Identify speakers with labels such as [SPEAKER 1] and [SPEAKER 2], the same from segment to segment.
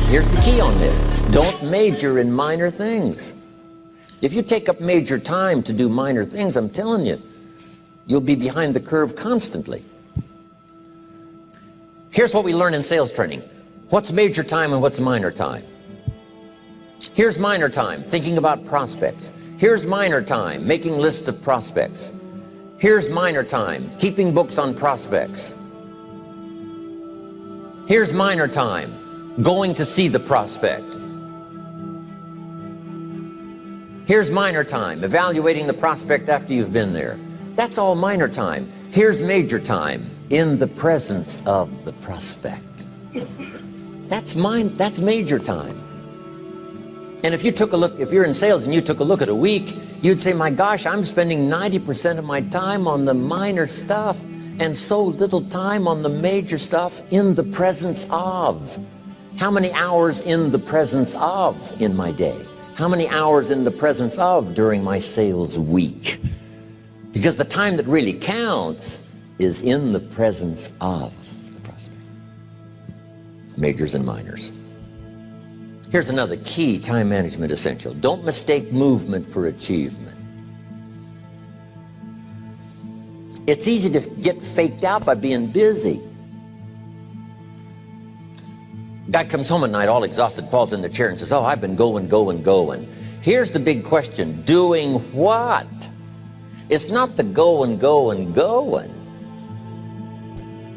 [SPEAKER 1] Here's the key on this. Don't major in minor things. If you take up major time to do minor things, I'm telling you, you'll be behind the curve constantly. Here's what we learn in sales training. What's major time and what's minor time? Here's minor time, thinking about prospects. Here's minor time, making lists of prospects. Here's minor time, keeping books on prospects. Here's minor time, going to see the prospect. Here's minor time, evaluating the prospect after you've been there. That's all minor time. Here's major time, in the presence of the prospect. That's major time. And if you took a look, if you're in sales and you took a look at a week, you'd say, my gosh, I'm spending 90% of my time on the minor stuff and so little time on the major stuff in the presence of. How many hours in the presence of in my day? How many hours in the presence of during my sales week? Because the time that really counts is in the presence of the prospect. Majors and minors. Here's another key time management essential. Don't mistake movement for achievement. It's easy to get faked out by being busy. Guy comes home at night all exhausted, falls in the chair and says, oh, I've been going. Here's the big question. Doing what? It's not the going.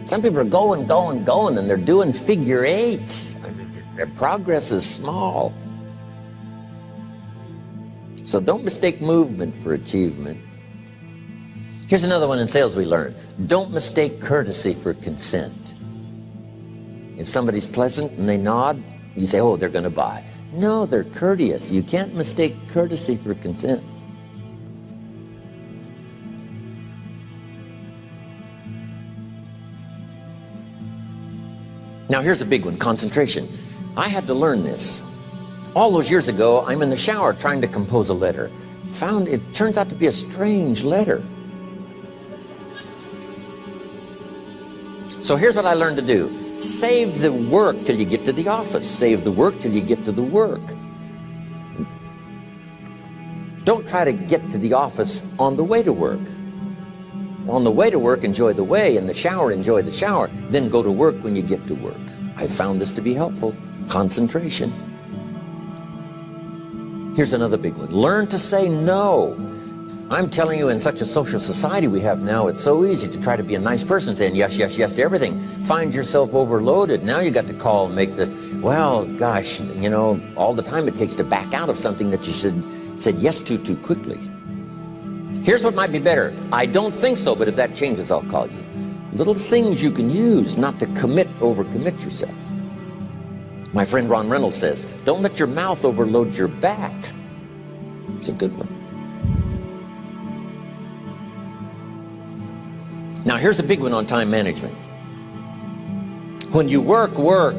[SPEAKER 1] Some people are going, and they're doing figure eights. Their progress is small. So don't mistake movement for achievement. Here's another one in sales we learned. Don't mistake courtesy for consent. If somebody's pleasant and they nod, you say, oh, they're going to buy. No, they're courteous. You can't mistake courtesy for consent. Now here's a big one, concentration. I had to learn this. All those years ago, I'm in the shower trying to compose a letter. Found it turns out to be a strange letter. So here's what I learned to do. Save the work till you get to the office. Save the work till you get to the work. Don't try to get to the office on the way to work. On the way to work, enjoy the way. In the shower, enjoy the shower. Then go to work when you get to work. I found this to be helpful. Concentration. Here's another big one. Learn to say no. I'm telling you, in such a social society we have now, it's so easy to try to be a nice person, saying yes to everything. Find yourself overloaded. Now you got to call and make the, well, gosh, you know, all the time it takes to back out of something that you said yes to too quickly. Here's what might be better. I don't think so, but if that changes, I'll call you. Little things you can use not to overcommit yourself. My friend Ron Reynolds says, don't let your mouth overload your back. It's a good one. Now here's a big one on time management. When you work,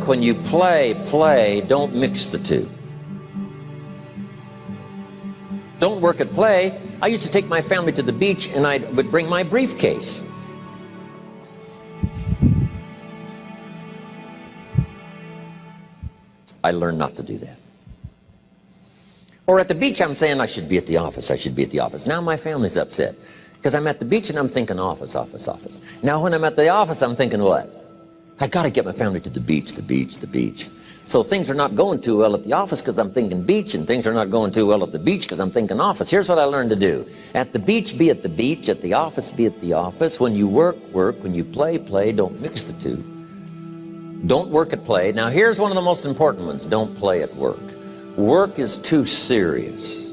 [SPEAKER 1] when you play, don't mix the two. Don't work at play. I used to take my family to the beach and I would bring my briefcase. I learned not to do that. Or at the beach, I'm saying I should be at the office. Now my family's upset because I'm at the beach and I'm thinking office. Now when I'm at the office, I'm thinking what? I got to get my family to the beach. So things are not going too well at the office because I'm thinking beach, and things are not going too well at the beach because I'm thinking office. Here's what I learned to do. At the beach, be at the beach. At the office, be at the office. When you work. When you play. Don't mix the two. Don't work at play. Now here's one of the most important ones. Don't play at work. Work is too serious.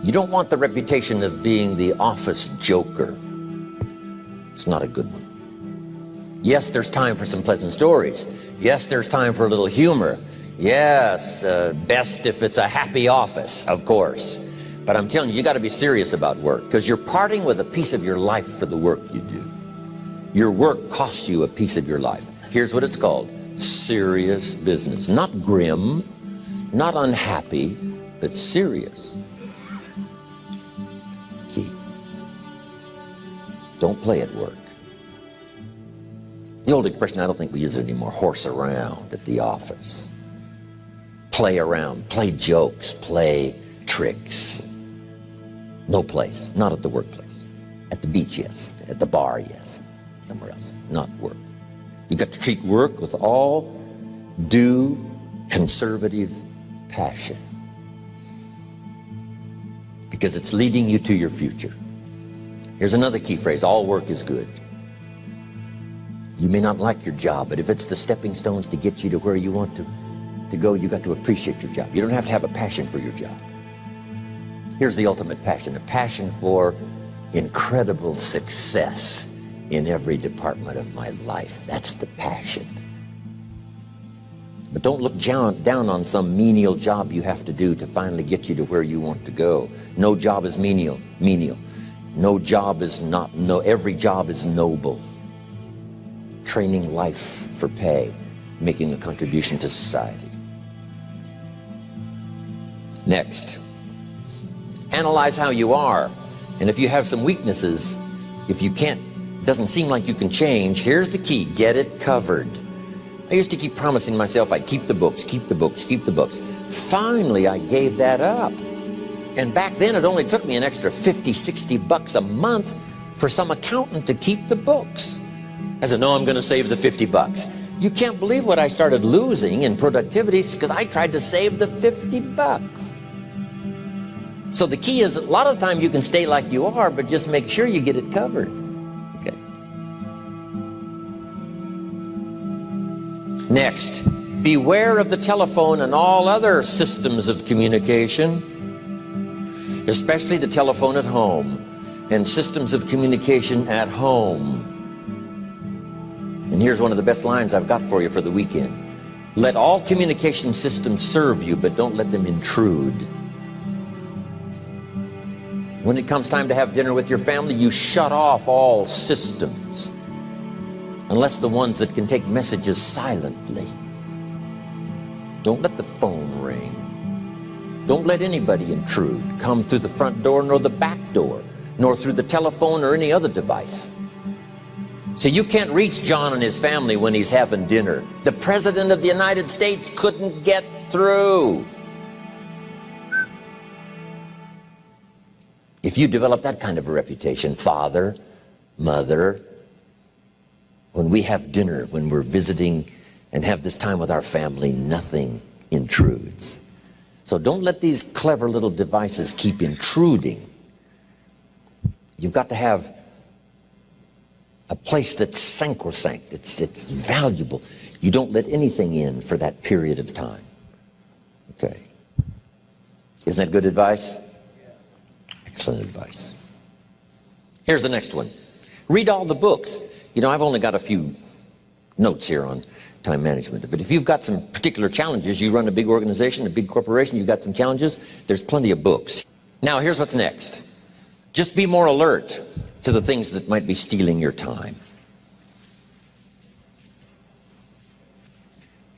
[SPEAKER 1] You don't want the reputation of being the office joker. It's not a good one. Yes, there's time for some pleasant stories. Yes, there's time for a little humor. Yes, best if it's a happy office, of course. But I'm telling you, you got to be serious about work because you're parting with a piece of your life for the work you do. Your work costs you a piece of your life. Here's what it's called. Serious business. Not grim, not unhappy, but serious. Key. Don't play at work. The old expression, I don't think we use it anymore, horse around at the office. Play around, play jokes, play tricks. No place, not at the workplace. At the beach, yes. At the bar, yes. Somewhere else, not work. You got to treat work with all due conservative passion, because it's leading you to your future. Here's another key phrase: all work is good. You may not like your job, but if it's the stepping stones to get you to where you want to go, you got to appreciate your job. You don't have to have a passion for your job. Here's the ultimate passion: a passion for incredible success in every department of my life. That's the passion. But don't look down on some menial job you have to do to finally get you to where you want to go. No job is menial. No job is not, every job is noble. Training life for pay, making a contribution to society. Next, analyze how you are. And if you have some weaknesses, if you can't, doesn't seem like you can change, here's the key: get it covered. I used to keep promising myself I'd keep the books, keep the books, keep the books. Finally, I gave that up. And back then, it only took me an extra $50, $60 a month for some accountant to keep the books. I said, no, I'm going to save the $50. You can't believe what I started losing in productivity because I tried to save the $50. So the key is, a lot of the time you can stay like you are, but just make sure you get it covered. Okay. Next, beware of the telephone and all other systems of communication, especially the telephone at home and systems of communication at home. And here's one of the best lines I've got for you for the weekend: let all communication systems serve you, but don't let them intrude. When it comes time to have dinner with your family, you shut off all systems, unless the ones that can take messages silently. Don't let the phone ring. Don't let anybody intrude, come through the front door nor the back door, nor through the telephone or any other device. So you can't reach John and his family when he's having dinner. The President of the United States couldn't get through. If you develop that kind of a reputation, father, mother, when we have dinner, when we're visiting and have this time with our family, nothing intrudes. So don't let these clever little devices keep intruding. You've got to have a place that's sacrosanct, it's valuable. You don't let anything in for that period of time. Okay. Isn't that good advice? Excellent advice. Here's the next one. Read all the books. You know, I've only got a few notes here on time management, but if you've got some particular challenges, you run a big organization, a big corporation, you've got some challenges, there's plenty of books. Now, here's what's next. Just be more alert to the things that might be stealing your time.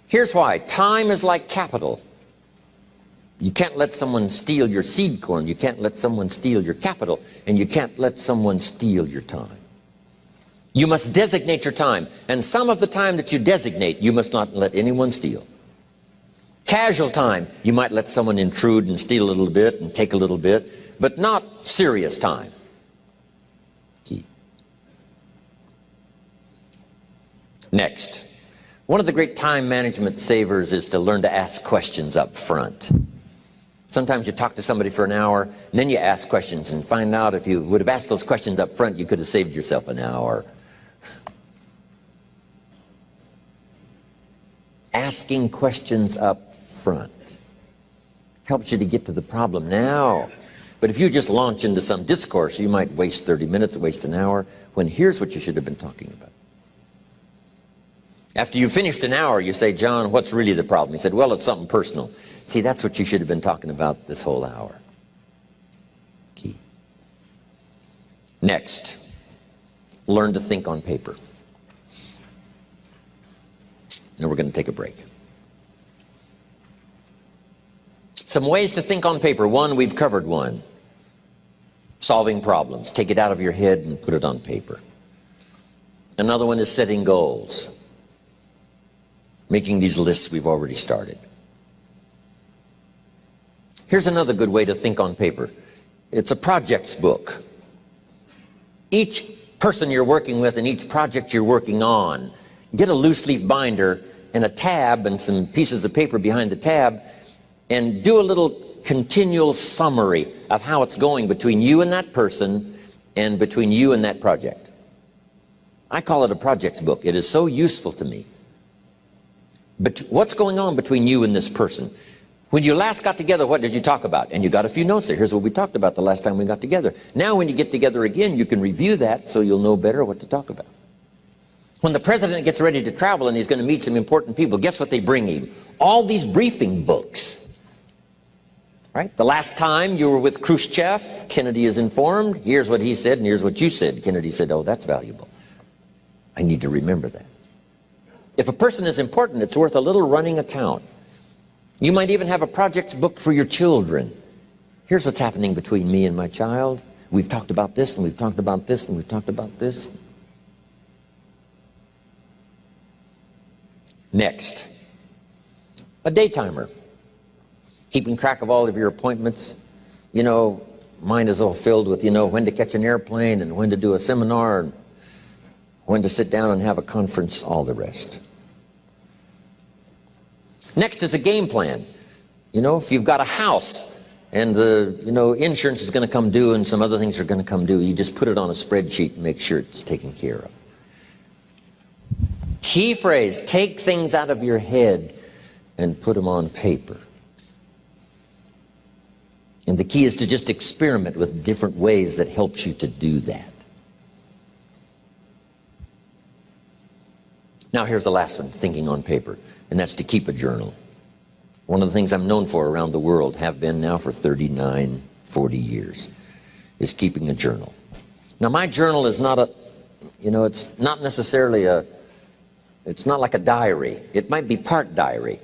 [SPEAKER 1] Here's why. Time is like capital. You can't let someone steal your seed corn. You can't let someone steal your capital. And you can't let someone steal your time. You must designate your time. And some of the time that you designate, you must not let anyone steal. Casual time, you might let someone intrude and steal a little bit and take a little bit, but not serious time. Key. Next, one of the great time management savers is to learn to ask questions up front. Sometimes you talk to somebody for an hour, and then you ask questions and find out if you would have asked those questions up front, you could have saved yourself an hour. Asking questions up front helps you to get to the problem now. But if you just launch into some discourse, you might waste 30 minutes, waste an hour, when here's what you should have been talking about. After you finished an hour, you say, John, what's really the problem? He said, well, it's something personal. See, that's what you should have been talking about this whole hour. Key. Next, learn to think on paper. Now we're going to take a break. Some ways to think on paper. One, we've covered one. Solving problems. Take it out of your head and put it on paper. Another one is setting goals. Making these lists we've already started. Here's another good way to think on paper. It's a projects book. Each person you're working with and each project you're working on, get a loose leaf binder and a tab and some pieces of paper behind the tab and do a little continual summary of how it's going between you and that person and between you and that project. I call it a projects book. It is so useful to me. But what's going on between you and this person? When you last got together, what did you talk about? And you got a few notes there. Here's what we talked about the last time we got together. Now when you get together again, you can review that so you'll know better what to talk about. When the president gets ready to travel and he's going to meet some important people, guess what they bring him? All these briefing books. Right? The last time you were with Khrushchev, Kennedy is informed. Here's what he said and here's what you said. Kennedy said, oh, that's valuable. I need to remember that. If a person is important, it's worth a little running account. You might even have a projects book for your children. Here's what's happening between me and my child. We've talked about this, and we've talked about this, and we've talked about this. Next, a day timer. Keeping track of all of your appointments. You know, mine is all filled with, when to catch an airplane, and when to do a seminar, and when to sit down and have a conference, all the rest. Next is a game plan. If you've got a house and the insurance is going to come due and some other things are going to come due, you just put it on a spreadsheet and make sure it's taken care of. Key phrase, take things out of your head and put them on paper. And the key is to just experiment with different ways that helps you to do that. Now here's the last one, thinking on paper, and that's to keep a journal. One of the things I'm known for around the world, have been now for 39, 40 years, is keeping a journal. Now my journal is not it's not necessarily it's not like a diary. It might be part diary.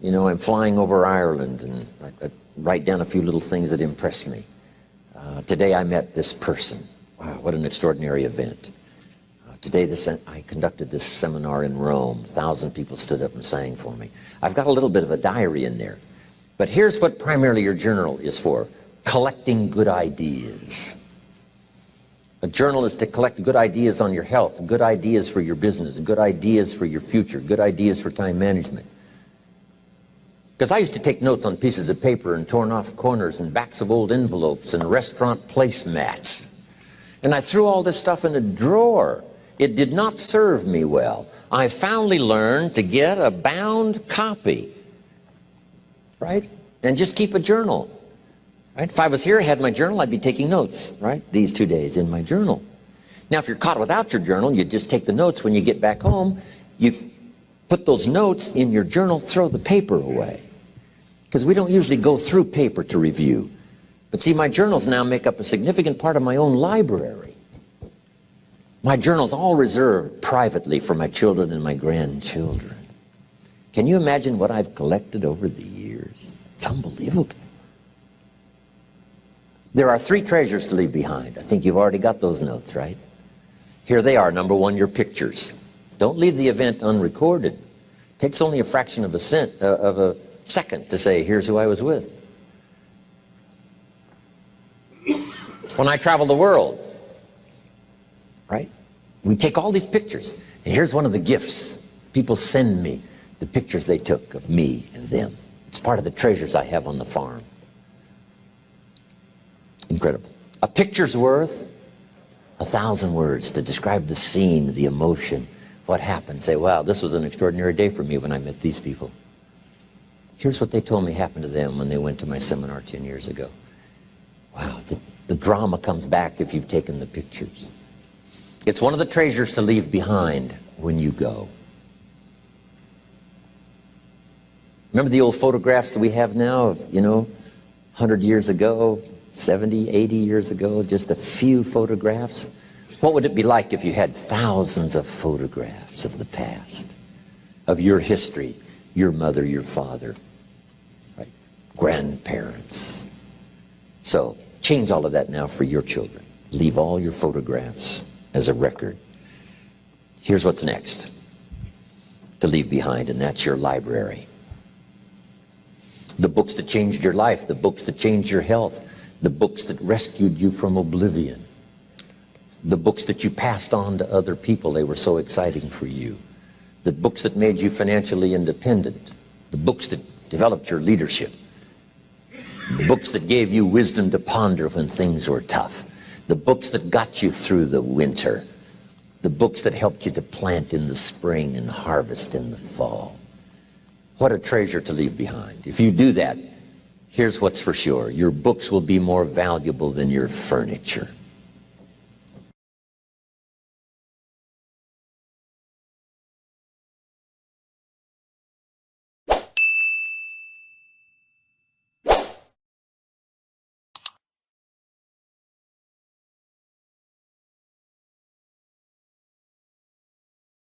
[SPEAKER 1] I'm flying over Ireland and I write down a few little things that impress me. Today I met this person. Wow, what an extraordinary event. Today I conducted this seminar in Rome. 1,000 people stood up and sang for me. I've got a little bit of a diary in there. But here's what primarily your journal is for. Collecting good ideas. A journal is to collect good ideas on your health, good ideas for your business, good ideas for your future, good ideas for time management. Because I used to take notes on pieces of paper and torn off corners and backs of old envelopes and restaurant placemats. And I threw all this stuff in a drawer. It did not serve me well. I finally learned to get a bound copy, right? And just keep a journal, right? If I was here, I had my journal, I'd be taking notes, right? These 2 days in my journal. Now, if you're caught without your journal, you just take the notes when you get back home. You put those notes in your journal, throw the paper away. Because we don't usually go through paper to review. But see, my journals now make up a significant part of my own library. My journal's all reserved privately for my children and my grandchildren. Can you imagine what I've collected over the years? It's unbelievable. There are 3 treasures to leave behind. I think you've already got those notes, right? Here they are. Number 1, your pictures. Don't leave the event unrecorded. It takes only a fraction of a second to say, here's who I was with. When I travel the world, right? We take all these pictures, and here's one of the gifts. People send me the pictures they took of me and them. It's part of the treasures I have on the farm. Incredible. A picture's worth 1,000 words to describe the scene, the emotion, what happened. Say, wow, this was an extraordinary day for me when I met these people. Here's what they told me happened to them when they went to my seminar 10 years ago. Wow, the drama comes back if you've taken the pictures. It's one of the treasures to leave behind when you go. Remember the old photographs that we have now of, 100 years ago, 70, 80 years ago, just a few photographs? What would it be like if you had thousands of photographs of the past, of your history, your mother, your father, right? Grandparents? So change all of that now for your children. Leave all your photographs as a record. Here's what's next to leave behind, and that's your library. The books that changed your life, the books that changed your health, the books that rescued you from oblivion, the books that you passed on to other people, they were so exciting for you, the books that made you financially independent, the books that developed your leadership, the books that gave you wisdom to ponder when things were tough, the books that got you through the winter, the books that helped you to plant in the spring and harvest in the fall. What a treasure to leave behind. If you do that, here's what's for sure. Your books will be more valuable than your furniture.